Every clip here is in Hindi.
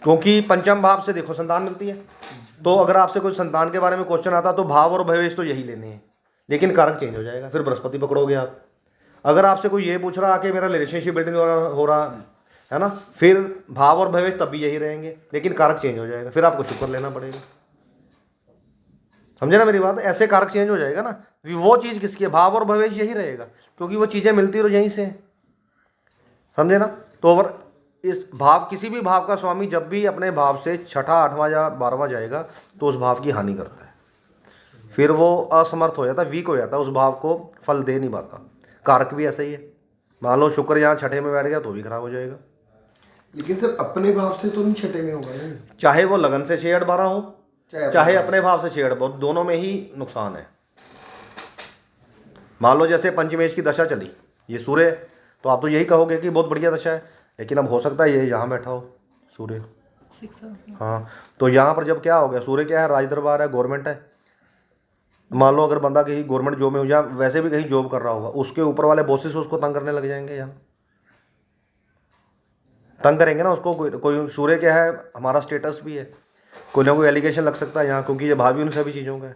क्योंकि पंचम भाव से देखो संतान मिलती है। तो अगर आपसे कोई संतान के बारे में क्वेश्चन आता तो भाव और भवेश तो यही लेने हैं, लेकिन कारक चेंज हो जाएगा, फिर बृहस्पति पकड़ोगे आप। अगर आपसे कोई ये पूछ रहा कि मेरा रिलेशनशिप बिल्डिंग हो रहा है ना, फिर भाव और भवेश तब भी यही रहेंगे, लेकिन कारक चेंज हो जाएगा, फिर आपको शुक्र लेना पड़ेगा। समझे ना मेरी बात? ऐसे कारक चेंज हो जाएगा ना, वो चीज़ किसकी है, भाव और भवेश यही रहेगा, क्योंकि वो चीज़ें मिलती तो यहीं से हैं। समझे ना? तो अगर इस भाव, किसी भी भाव का स्वामी जब भी अपने भाव से छठा, आठवां या बारहवां जाएगा तो उस भाव की हानि करता है, फिर वो असमर्थ हो जाता है, वीक हो जाता है, उस भाव को फल दे नहीं पाता। कारक भी ऐसा ही है। मान लो शुक्र यहाँ छठे में बैठ गया तो भी खराब हो जाएगा। लेकिन सर अपने भाव से तो नहीं छठे में होगा ना, चाहे वो लगन से 6 8 12 हो, चाहे अपने भाव से 6 8 12, दोनों में ही नुकसान है। मान लो जैसे पंचमेश की दशा चली, ये सूर्य है, तो आप तो यही कहोगे कि बहुत बढ़िया दशा है, लेकिन अब हो सकता है ये यहाँ बैठा हो सूर्य। हाँ, तो यहाँ पर जब क्या हो गया, सूर्य क्या है, राज दरबार है, गवर्नमेंट है। मान लो अगर बंदा कहीं गवर्नमेंट जॉब में हो या वैसे भी कहीं जॉब कर रहा होगा, उसके ऊपर वाले बॉसेस उसको तंग करने लग जाएंगे, यहाँ तंग करेंगे ना उसको। कोई सूर्य क्या है, हमारा स्टेटस भी है, कोई ना कोई एलिगेशन लग सकता है यहाँ, क्योंकि ये भाव भी उन सभी चीज़ों का है।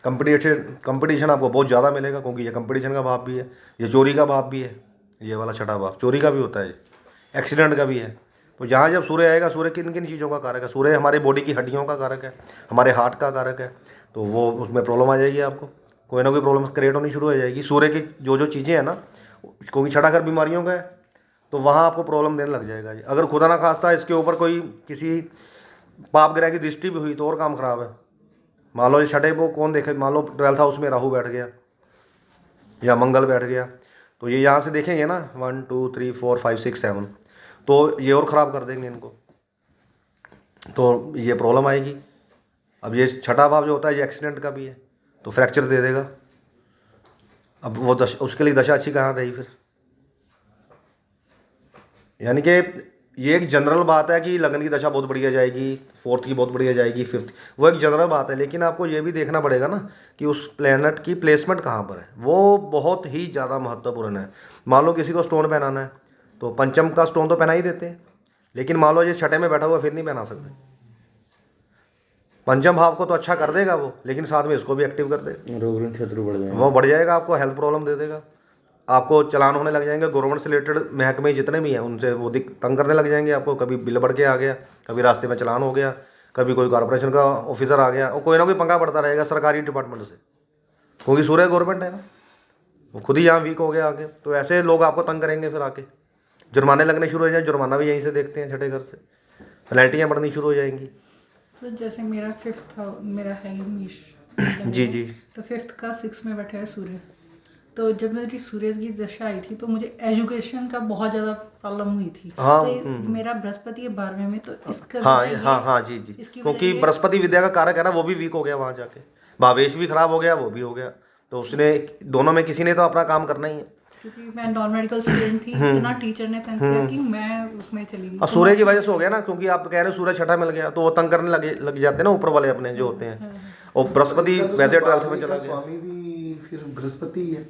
कंपटीशन आपको बहुत ज़्यादा मिलेगा, क्योंकि ये कंपटीशन का भाव भी है, ये चोरी का भाव भी है, ये वाला छठा भाव चोरी का भी होता है, एक्सीडेंट का भी है। तो यहाँ जब सूर्य आएगा, सूर्य किन किन चीज़ों का कारक है, सूर्य हमारे बॉडी की हड्डियों का कारक है, हमारे हार्ट का कारक है, तो वो उसमें प्रॉब्लम आ जाएगी आपको, कोई ना कोई प्रॉब्लम क्रिएट होनी शुरू हो जाएगी। सूर्य की जो जो चीज़ें हैं ना, क्योंकि छठा घर बीमारियों का है, तो वहाँ आपको प्रॉब्लम देने लग जाएगा। अगर खुदा ना खास्ता इसके ऊपर कोई किसी पाप ग्रह की दृष्टि भी हुई तो और काम खराब है। मान लो ये छठे को कौन देखे, मान लो 12th हाउस में राहु बैठ गया या मंगल बैठ गया, तो ये यहाँ से देखेंगे ना 1 2 3 4 5 6 7, तो ये और ख़राब कर देंगे इनको, तो ये प्रॉब्लम आएगी। अब ये छठा भाव जो होता है ये एक्सीडेंट का भी है, तो फ्रैक्चर दे देगा। अब वो उसके लिए दशा अच्छी कहाँ रही फिर? यानी कि ये एक जनरल बात है कि लगन की दशा बहुत बढ़िया जाएगी, फोर्थ की बहुत बढ़िया जाएगी, फिफ्थ, वो एक जनरल बात है, लेकिन आपको ये भी देखना पड़ेगा ना कि उस प्लेनेट की प्लेसमेंट कहाँ पर है, वो बहुत ही ज़्यादा महत्वपूर्ण है। मान लो किसी को स्टोन पहनाना है तो पंचम का स्टोन तो पहना ही देते हैं, लेकिन मान लो ये छठे में बैठा हुआ फिर नहीं पहना सकते। पंचम भाव को तो अच्छा कर देगा वो, लेकिन साथ में इसको भी एक्टिव कर देगा, रोग ऋण शत्रु बढ़ जाएगा, वो बढ़ जाएगा, आपको हेल्थ प्रॉब्लम दे देगा, आपको चलान होने लग जाएंगे, गवर्नमेंट से रिलेटेड महकमे जितने भी हैं उनसे वो तंग करने लग जाएंगे आपको। कभी बिल बढ़ के आ गया, कभी रास्ते में चलान हो गया, कभी कोई कॉर्पोरेशन का ऑफिसर आ गया, और कोई ना कोई पंगा पड़ता रहेगा सरकारी डिपार्टमेंट से, क्योंकि सूर्य गवर्नमेंट है ना, वो खुद ही यहाँ वीक हो गया आगे। तो ऐसे लोग आपको तंग करेंगे, फिर आके जुर्माने लगने शुरू हो जाए, जुर्माना भी यहीं से देखते हैं छठे घर से, पेनल्टियाँ बढ़नी शुरू हो जाएंगी। तो जैसे मेरा फिफ्थ मेरा है मेष जी जी, तो फिफ्थ का 6 में बैठा है सूर्य, तो जब मेरी सूर्य की दशा आई थी तो मुझे एजुकेशन का बहुत ज़्यादा प्रॉब्लम हुई थी। हाँ, तो मेरा बृहस्पति है 12वें में, तो इसका हाँ हाँ हाँ जी जी, क्योंकि बृहस्पति विद्या का कारक है ना, वो भी वीक हो गया वहाँ जाके, भावेश भी खराब हो गया, वो भी हो गया, तो उसने दोनों में किसी ने तो अपना काम करना ही है। क्योंकि मैं नॉन मेडिकल स्टूडेंट थी, इतना टीचर ने तंग किया कि मैं उसमें चली गई। और सूर्य की वजह से हो गया ना, क्योंकि आप कह रहे हो सूर्य छठा मिल गया, तो वो तंग करने लग जाते हैं ना ऊपर वाले अपने जो होते हैं, और बृहस्पति वैसे 12th में चला गया, स्वामी भी फिर बृहस्पति है,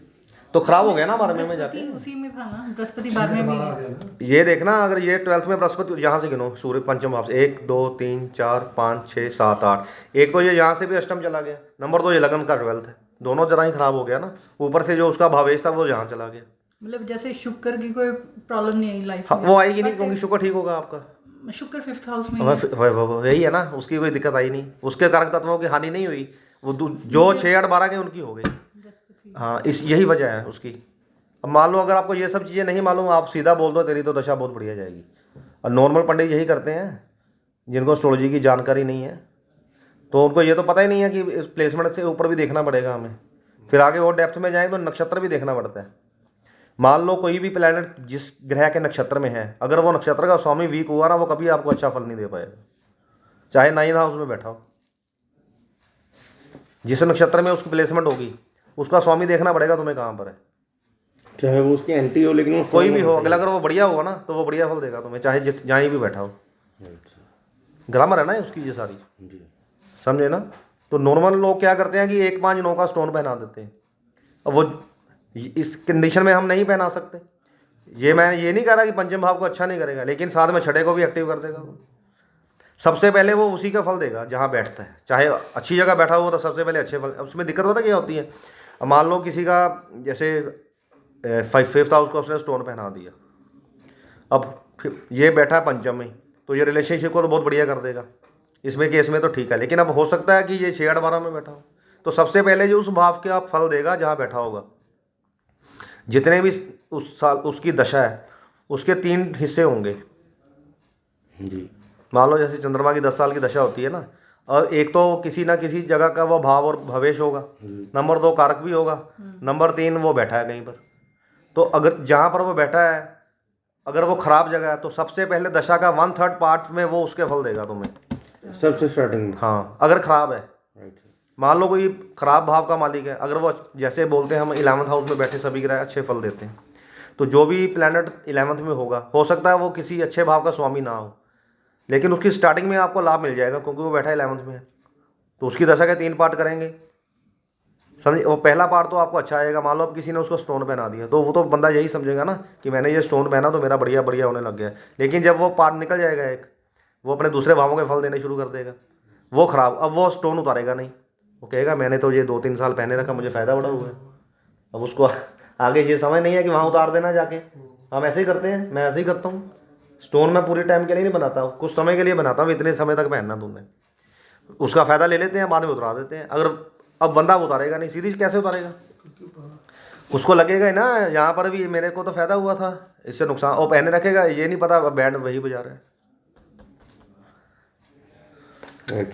तो खराब हो गया ना 12वें में जाके। उसी में था ना, बृहस्पति 12वें में गया। ये देखना, अगर ये 12th में बृहस्पति, यहाँ से गिनो सूर्य पंचम भाव से 1 2 3 4 5 6 7 8, एक तो ये यहाँ से भी अष्टम चला गया, नंबर 2 ये लगन का 12th है, दोनों जरा ही खराब हो गया ना, ऊपर से जो उसका भावेश था वो यहाँ चला गया। मतलब जैसे शुक्र की कोई प्रॉब्लम नहीं आई लाइफ हाँ, में, वो आएगी नहीं, क्योंकि शुक्र ठीक होगा आपका, शुक्र 5th हाउस में यही है ना, उसकी कोई दिक्कत आई नहीं, उसके कारक तत्वों की हानि नहीं हुई, वो जो 6 8 12 के उनकी हो गई। हाँ, इस यही वजह है उसकी। अब मान लो अगर आपको ये सब चीज़ें नहीं मालूम, आप सीधा बोल दो तेरी तो दशा बहुत बढ़िया जाएगी, और नॉर्मल पंडित यही करते हैं जिनको एस्ट्रोलॉजी की जानकारी नहीं है, तो उनको ये तो पता ही नहीं है कि इस प्लेसमेंट से ऊपर भी देखना पड़ेगा हमें, फिर आगे और डेप्थ में जाएँ तो नक्षत्र भी देखना पड़ता है। मान लो कोई भी प्लैनेट जिस ग्रह के नक्षत्र में है, अगर वो नक्षत्र का स्वामी वीक हुआ ना, वो कभी आपको अच्छा फल नहीं दे पाएगा, चाहे 9th हाउस में बैठा हो। जिस नक्षत्र में उसकी प्लेसमेंट होगी उसका स्वामी देखना पड़ेगा तुम्हें कहाँ पर है, चाहे वो उसकी एंटी हो, लेकिन वो कोई भी हो, अगला अगर वो बढ़िया होगा ना तो वो बढ़िया फल देगा तुम्हें, चाहे जहाँ भी बैठा हो। ग्रामर है ना उसकी ये सारी, समझे ना। तो नॉर्मल लोग क्या करते हैं कि 1 5 9 का स्टोन पहना देते हैं, अब वो इस कंडीशन में हम नहीं पहना सकते। मैं ये नहीं कह रहा कि पंचम भाव को अच्छा नहीं करेगा, लेकिन साथ में छठे को भी एक्टिव कर देगा वो। सबसे पहले वो उसी का फल देगा जहाँ बैठता है, चाहे अच्छी जगह बैठा हो तो सबसे पहले अच्छे फल। अब उसमें दिक्कत पता क्या होती है, अब मान लो किसी का जैसे 5th हाउस को उसने स्टोन पहना दिया, अब फिर ये बैठा है पंचम में, तो ये रिलेशनशिप को तो बहुत बढ़िया कर देगा, इसमें केस में तो ठीक है। लेकिन अब हो सकता है कि ये 6 8 12 में बैठा हो, तो सबसे पहले जो उस भाव के आप फल देगा जहाँ बैठा होगा, जितने भी उस साल उसकी दशा है उसके 3 हिस्से होंगे। जी। मान लो जैसे चंद्रमा की 10 साल की दशा होती है ना, और एक तो किसी ना किसी जगह का वो भाव और भवेश होगा, नंबर 2 कारक भी होगा, नंबर 3 वो बैठा है कहीं पर। तो अगर जहाँ पर वो बैठा है अगर वो खराब जगह है तो सबसे पहले दशा का 1/3 पार्ट में वो उसके फल देगा तुम्हें। सबसे स्टार्टिंग में। हाँ, अगर खराब है, राइट। मान लो कोई खराब भाव का मालिक है, अगर वो जैसे बोलते हैं हम 11th हाउस में बैठे सभी ग्रह अच्छे फल देते हैं, तो जो भी प्लैनेट 11th में होगा हो सकता है वो किसी अच्छे भाव का स्वामी ना हो, लेकिन उसकी स्टार्टिंग में आपको लाभ मिल जाएगा क्योंकि वो बैठा 11th में है। तो उसकी दशा के 3 पार्ट करेंगे, समझे। वो पहला पार्ट तो आपको अच्छा आएगा, मान लो अब किसी ने उसको स्टोन पहना दिया तो वो तो बंदा यही समझेगा ना कि मैंने ये स्टोन पहना तो मेरा बढ़िया बढ़िया होने लग गया है। लेकिन जब वो पार्ट निकल जाएगा एक, वो अपने दूसरे भावों के फल देने शुरू कर देगा, वो खराब, अब वो स्टोन उतारेगा नहीं, वो कहेगा मैंने तो ये 2 3 साल पहने रखा, मुझे फ़ायदा बड़ा हुआ है। अब उसको आगे ये समझ नहीं है कि वहाँ उतार देना जाके। हम ऐसे ही करते हैं, मैं ऐसे ही करता हूँ। स्टोन मैं पूरे टाइम के लिए नहीं बनाता हूँ, कुछ समय के लिए बनाता हूँ, इतने समय तक पहनना तुमने, उसका फ़ायदा ले लेते हैं, बाद में उतार देते हैं। अगर अब बंदा उतारेगा नहीं, सीधी कैसे उतारेगा, उसको लगेगा ही ना यहाँ पर भी मेरे को तो फ़ायदा हुआ था, इससे नुकसान, और पहने रखेगा, ये नहीं पता बैंड वही बजा रहा है। राइट।